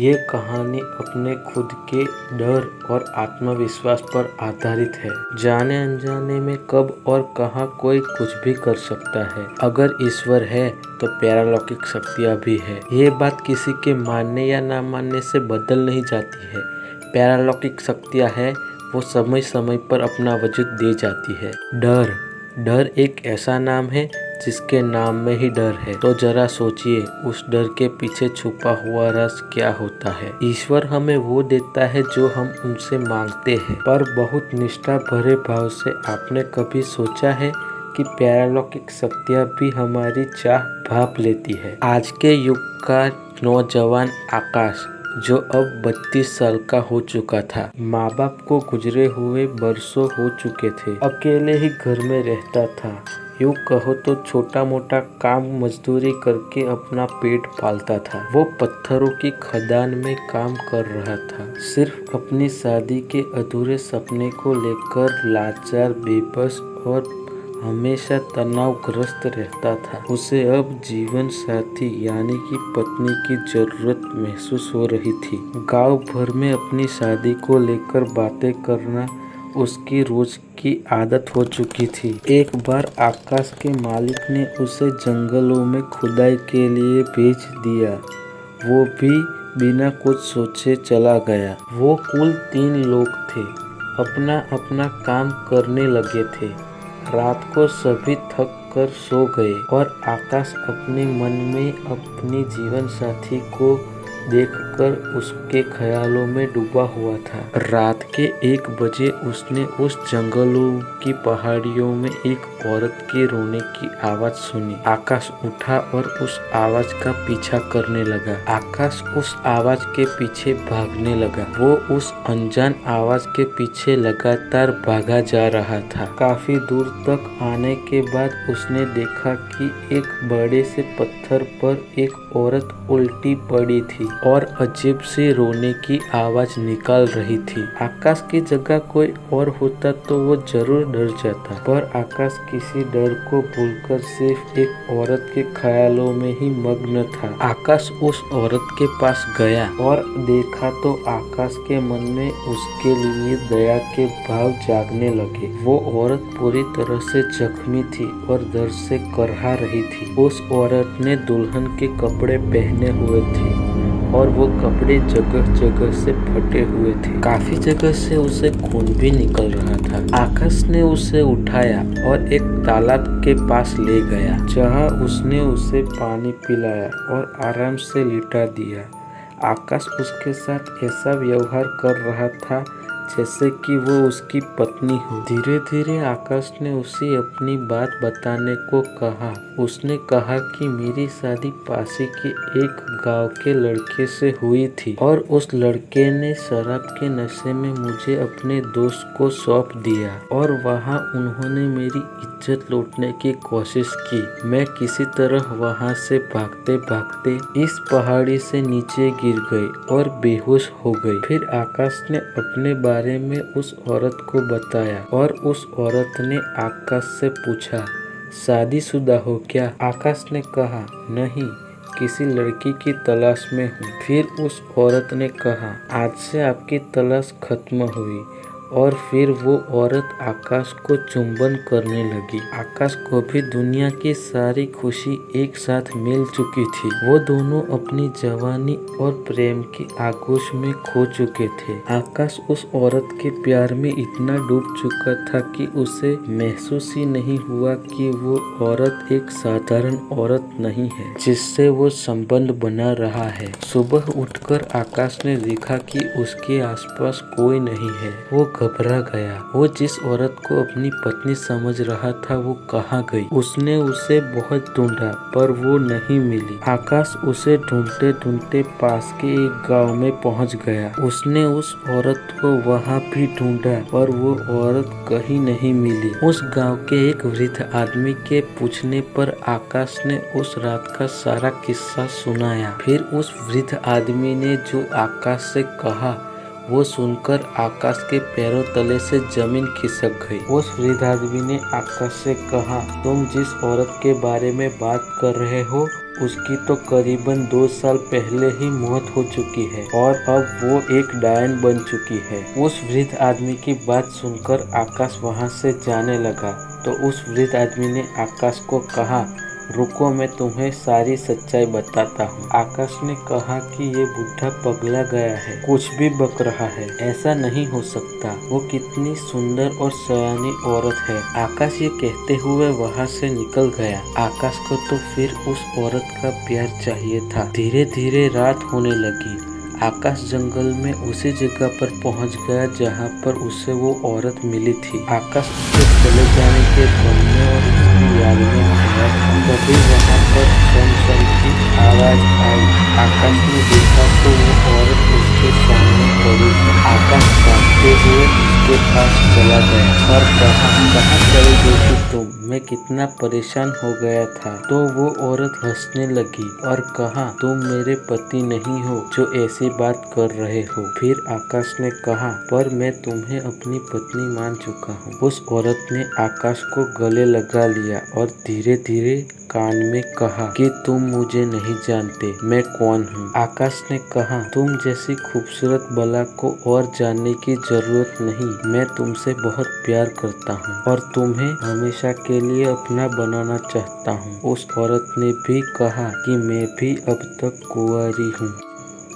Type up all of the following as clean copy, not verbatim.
ये कहानी अपने खुद के डर और आत्मविश्वास पर आधारित है। जाने अनजाने में कब और कहां कोई कुछ भी कर सकता है। अगर ईश्वर है तो पैरालौकिक शक्तियां भी है। ये बात किसी के मानने या ना मानने से बदल नहीं जाती है। पैरालौकिक शक्तियां है वो समय समय पर अपना वजूद दे जाती है। डर एक ऐसा नाम है जिसके नाम में ही डर है। तो जरा सोचिए उस डर के पीछे छुपा हुआ राज क्या होता है। ईश्वर हमें वो देता है जो हम उनसे मांगते हैं, पर बहुत निष्ठा भरे भाव से। आपने कभी सोचा है कि पैरालौकिक शक्तियाँ भी हमारी चाह भाप लेती है। आज के युग का नौजवान आकाश, जो अब 32 साल का हो चुका था, माँ बाप को गुजरे हुए बरसों हो चुके थे, अकेले ही घर में रहता था। यूँ कहो तो छोटा मोटा काम मजदूरी करके अपना पेट पालता था। वो पत्थरों की खदान में काम कर रहा था, सिर्फ अपनी शादी के अधूरे सपने को लेकर लाचार, बेबस और हमेशा तनावग्रस्त रहता था। उसे अब जीवन साथी यानी कि पत्नी की जरूरत महसूस हो रही थी। गांव भर में अपनी शादी को लेकर बातें करना उसकी रोज की आदत हो चुकी थी। एक बार आकाश के मालिक ने उसे जंगलों में खुदाई के लिए भेज दिया। वो भी बिना कुछ सोचे चला गया। वो कुल 3 लोग थे, अपना अपना काम करने लगे थे। रात को सभी थक कर सो गए और आकाश अपने मन में अपनी जीवन साथी को देखकर उसके ख्यालों में डूबा हुआ था। रात के 1 बजे उसने उस जंगलों की पहाड़ियों में एक औरत के रोने की आवाज सुनी। आकाश उठा और उस आवाज का पीछा करने लगा। आकाश उस आवाज के पीछे भागने लगा। वो उस अनजान आवाज के पीछे लगातार भागा जा रहा था। काफी दूर तक आने के बाद उसने देखा कि एक बड़े से पत्थर पर एक औरत उल्टी पड़ी थी और अजीब सी रोने की आवाज निकाल रही थी। आकाश की जगह कोई और होता तो वो जरूर डर जाता, पर आकाश किसी डर को भूलकर सिर्फ एक औरत के ख्यालों में ही मग्न था। आकाश उस औरत के पास गया और देखा तो आकाश के मन में उसके लिए दया के भाव जागने लगे। वो औरत पूरी तरह से जख्मी थी और दर्द से करहा रही थी। उस औरत ने दुल्हन के कपड़े पहने हुए थे और वो कपड़े जगह जगह से फटे हुए थे। काफी जगह से उसे खून भी निकल रहा था। आकाश ने उसे उठाया और एक तालाब के पास ले गया, जहां उसने उसे पानी पिलाया और आराम से लिटा दिया। आकाश उसके साथ ऐसा व्यवहार कर रहा था जैसे कि वो उसकी पत्नी हो। धीरे धीरे आकाश ने उसे अपनी बात बताने को कहा। उसने कहा कि मेरी शादी पासी के एक गांव के लड़के से हुई थी और उस लड़के ने शराब के नशे में मुझे अपने दोस्त को सौंप दिया और वहां उन्होंने मेरी इज्जत लूटने की कोशिश की। मैं किसी तरह वहां से भागते भागते इस पहाड़ी से नीचे गिर गई और बेहोश हो गई। फिर आकाश ने अपने बारे में उस औरत को बताया और उस औरत ने आकाश से पूछा, शादीशुदा हो क्या? आकाश ने कहा, नहीं, किसी लड़की की तलाश में हूँ। फिर उस औरत ने कहा, आज से आपकी तलाश खत्म हुई। और फिर वो औरत आकाश को चुंबन करने लगी। आकाश को भी दुनिया की सारी खुशी एक साथ मिल चुकी थी। वो दोनों अपनी जवानी और प्रेम की आगोश में खो चुके थे। आकाश उस औरत के प्यार में इतना डूब चुका था कि उसे महसूस ही नहीं हुआ कि वो औरत एक साधारण औरत नहीं है जिससे वो संबंध बना रहा है। सुबह उठकर आकाश ने देखा कि उसके आसपास कोई नहीं है। वो घबरा गया। वो जिस औरत को अपनी पत्नी समझ रहा था वो कहाँ गई? उसने उसे बहुत ढूंढा पर वो नहीं मिली। आकाश उसे ढूंढते ढूंढते पास के एक गांव में पहुंच गया। उसने उस औरत को वहां भी ढूंढा पर वो औरत कहीं नहीं मिली। उस गांव के एक वृद्ध आदमी के पूछने पर आकाश ने उस रात का सारा किस्सा सुनाया। फिर उस वृद्ध आदमी ने जो आकाश से कहा वो सुनकर आकाश के पैरों तले से जमीन खिसक गई। उस वृद्ध आदमी ने आकाश से कहा, तुम जिस औरत के बारे में बात कर रहे हो उसकी तो करीबन 2 साल पहले ही मौत हो चुकी है और अब वो एक डायन बन चुकी है। उस वृद्ध आदमी की बात सुनकर आकाश वहाँ से जाने लगा तो उस वृद्ध आदमी ने आकाश को कहा, रुको, मैं तुम्हें सारी सच्चाई बताता हूँ। आकाश ने कहा कि ये बुढ़ा पगला गया है, कुछ भी बक रहा है, ऐसा नहीं हो सकता, वो कितनी सुंदर और सयानी औरत है। आकाश ये कहते हुए वहाँ से निकल गया। आकाश को तो फिर उस औरत का प्यार चाहिए था। धीरे धीरे रात होने लगी। आकाश जंगल में उसी जगह पर पहुंच गया जहां पर उसे वो औरत मिली थी। आकाश उसके चले जाने के गम में और उसकी याद में खोया था। तभी वहां पर चम की आवाज आई। आकाश ने देखा तो वो औरत उसके सामने खड़ी थी। आकाश भागते हुए उसके पास चला गया और कहा, कहाँ चली गई तुम? मैं कितना परेशान हो गया था। तो वो औरत हंसने लगी और कहा, तुम मेरे पति नहीं हो जो ऐसी बात कर रहे हो। फिर आकाश ने कहा, पर मैं तुम्हें अपनी पत्नी मान चुका हूँ। उस औरत ने आकाश को गले लगा लिया और धीरे धीरे कान में कहा कि तुम मुझे नहीं जानते, मैं कौन हूँ। आकाश ने कहा, तुम जैसी खूबसूरत बला को और जानने की जरूरत नहीं। मैं तुमसे बहुत प्यार करता हूँ और तुम्हें हमेशा के लिए अपना बनाना चाहता हूँ। उस औरत ने भी कहा कि मैं भी अब तक कुंवारी हूँ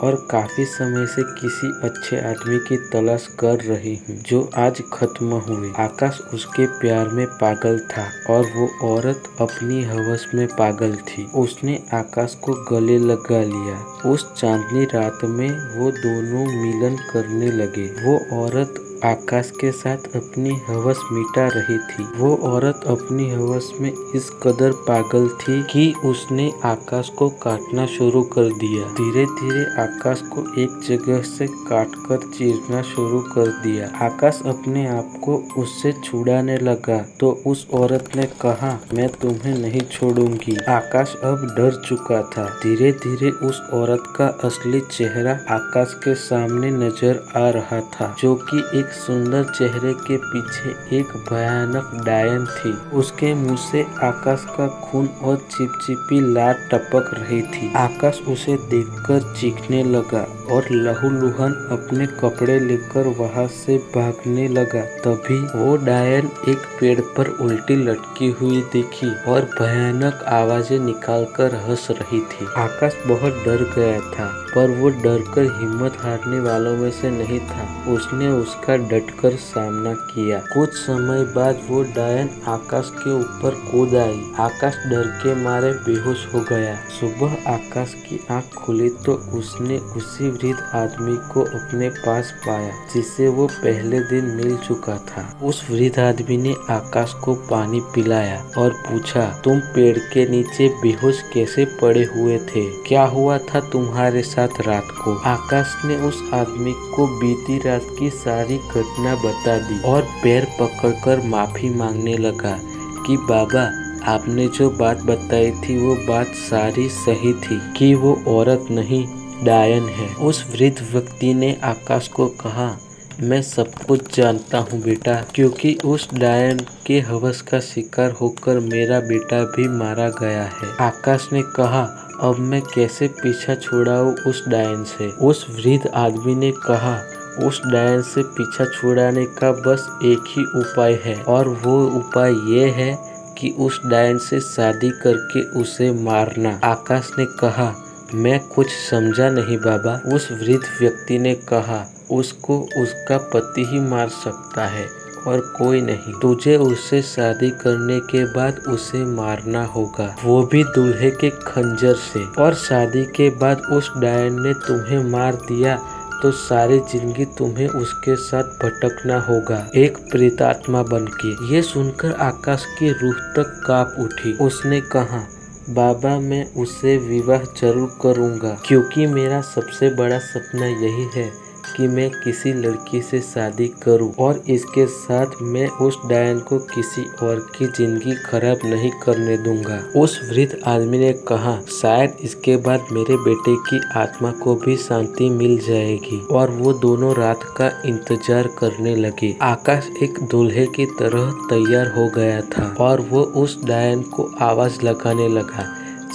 और काफी समय से किसी अच्छे आदमी की तलाश कर रही हूँ जो आज खत्म हुए। आकाश उसके प्यार में पागल था और वो औरत अपनी हवस में पागल थी। उसने आकाश को गले लगा लिया। उस चांदनी रात में वो दोनों मिलन करने लगे। वो औरत आकाश के साथ अपनी हवस मिटा रही थी। वो औरत अपनी हवस में इस कदर पागल थी कि उसने आकाश को काटना शुरू कर दिया। धीरे धीरे आकाश को एक जगह से काटकर चीरना शुरू कर दिया। आकाश अपने आप को उससे छुड़ाने लगा तो उस औरत ने कहा, मैं तुम्हें नहीं छोड़ूंगी। आकाश अब डर चुका था। धीरे धीरे उस औरत का असली चेहरा आकाश के सामने नजर आ रहा था, जो कि एक सुंदर चेहरे के पीछे एक भयानक डायन थी। उसके मुंह से आकाश का खून और चिपचिपी लार टपक रही थी। आकाश उसे देखकर चीखने लगा और लहूलुहान अपने कपड़े लेकर वहां से भागने लगा। तभी वो डायन एक पेड़ पर उल्टी लटकी हुई दिखी और भयानक आवाजें निकालकर हंस रही थी। आकाश बहुत डर गया था, पर वो डरकर हिम्मत हारने वालों में से नहीं था। उसने उसका डटकर सामना किया। कुछ समय बाद वो डायन आकाश के ऊपर कूद आई। आकाश डर के मारे बेहोश हो गया। सुबह आकाश की आंख खुली तो उसने उसी वृद्ध आदमी को अपने पास पाया जिसे वो पहले दिन मिल चुका था। उस वृद्ध आदमी ने आकाश को पानी पिलाया और पूछा, तुम पेड़ के नीचे बेहोश कैसे पड़े हुए थे? क्या हुआ था तुम्हारे साथ रात को? आकाश ने उस आदमी को बीती रात की सारी घटना बता दी और पैर पकड़कर माफी मांगने लगा कि बाबा, आपने जो बात बताई थी वो बात सारी सही थी कि वो औरत नहीं डायन है। उस वृद्ध व्यक्ति ने आकाश को कहा, मैं सब कुछ जानता हूँ बेटा, क्योंकि उस डायन के हवस का शिकार होकर मेरा बेटा भी मारा गया है। आकाश ने कहा, अब मैं कैसे पीछा छुड़ाऊं उस डायन से? उस वृद्ध आदमी ने कहा, उस डायन से पीछा छुड़ाने का बस एक ही उपाय है और वो उपाय ये है कि उस डायन से शादी करके उसे मारना। आकाश ने कहा, मैं कुछ समझा नहीं बाबा। उस वृद्ध व्यक्ति ने कहा, उसको उसका पति ही मार सकता है और कोई नहीं। तुझे उससे शादी करने के बाद उसे मारना होगा, वो भी दूल्हे के खंजर से। और शादी के बाद उस डायन ने तुम्हें मार दिया तो सारी जिंदगी तुम्हें उसके साथ भटकना होगा, एक प्रेतात्मा बनके। ये सुनकर आकाश की रूह तक कांप उठी। उसने कहा, बाबा, मैं उससे विवाह जरूर करूंगा, क्योंकि मेरा सबसे बड़ा सपना यही है कि मैं किसी लड़की से शादी करूं और इसके साथ मैं उस डायन को किसी और की जिंदगी खराब नहीं करने दूंगा। उस वृद्ध आदमी ने कहा, शायद इसके बाद मेरे बेटे की आत्मा को भी शांति मिल जाएगी। और वो दोनों रात का इंतजार करने लगे। आकाश एक दूल्हे की तरह तैयार हो गया था और वो उस डायन को आवाज लगाने लगा,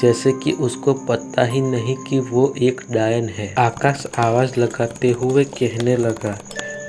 जैसे कि उसको पता ही नहीं कि वो एक डायन है। आकाश आवाज लगाते हुए कहने लगा,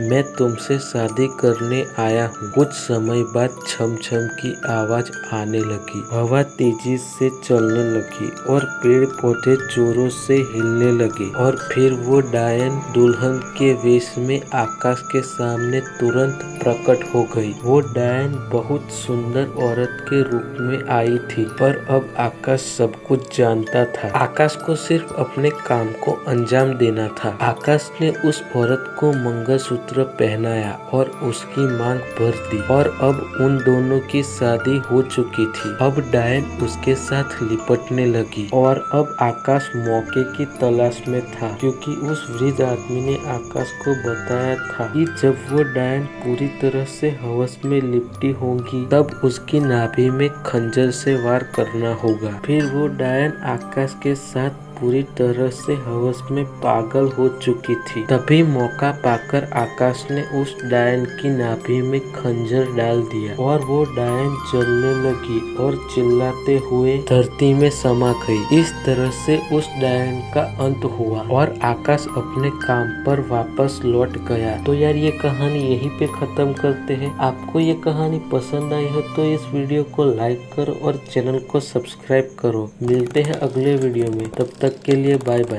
मैं तुमसे शादी करने आया हूँ। कुछ समय बाद छम छम की आवाज आने लगी, हवा तेजी से चलने लगी और पेड़ पौधे जोरों से हिलने लगे और फिर वो डायन दुल्हन के वेश में आकाश के सामने तुरंत प्रकट हो गई। वो डायन बहुत सुंदर औरत के रूप में आई थी, पर अब आकाश सब कुछ जानता था। आकाश को सिर्फ अपने काम को अंजाम देना था। आकाश ने उस औरत को मंगलसूत्र पहनाया और उसकी मांग भर दी और अब उन दोनों की शादी हो चुकी थी। अब डायन उसके साथ लिपटने लगी और अब आकाश मौके की तलाश में था, क्योंकि उस वृद्ध आदमी ने आकाश को बताया था कि जब वो डायन पूरी तरह से हवस में लिपटी होगी तब उसकी नाभि में खंजर से वार करना होगा। फिर वो डायन आकाश के साथ पूरी तरह से हवस में पागल हो चुकी थी। तभी मौका पाकर आकाश ने उस डायन की नाभि में खंजर डाल दिया और वो डायन जलने लगी और चिल्लाते हुए धरती में समा गई। इस तरह से उस डायन का अंत हुआ और आकाश अपने काम पर वापस लौट गया। तो यार ये कहानी यहीं पे खत्म करते हैं। आपको ये कहानी पसंद आई है तो इस वीडियो को लाइक करो और चैनल को सब्सक्राइब करो। मिलते हैं अगले वीडियो में, तब तक के लिए बाय बाय।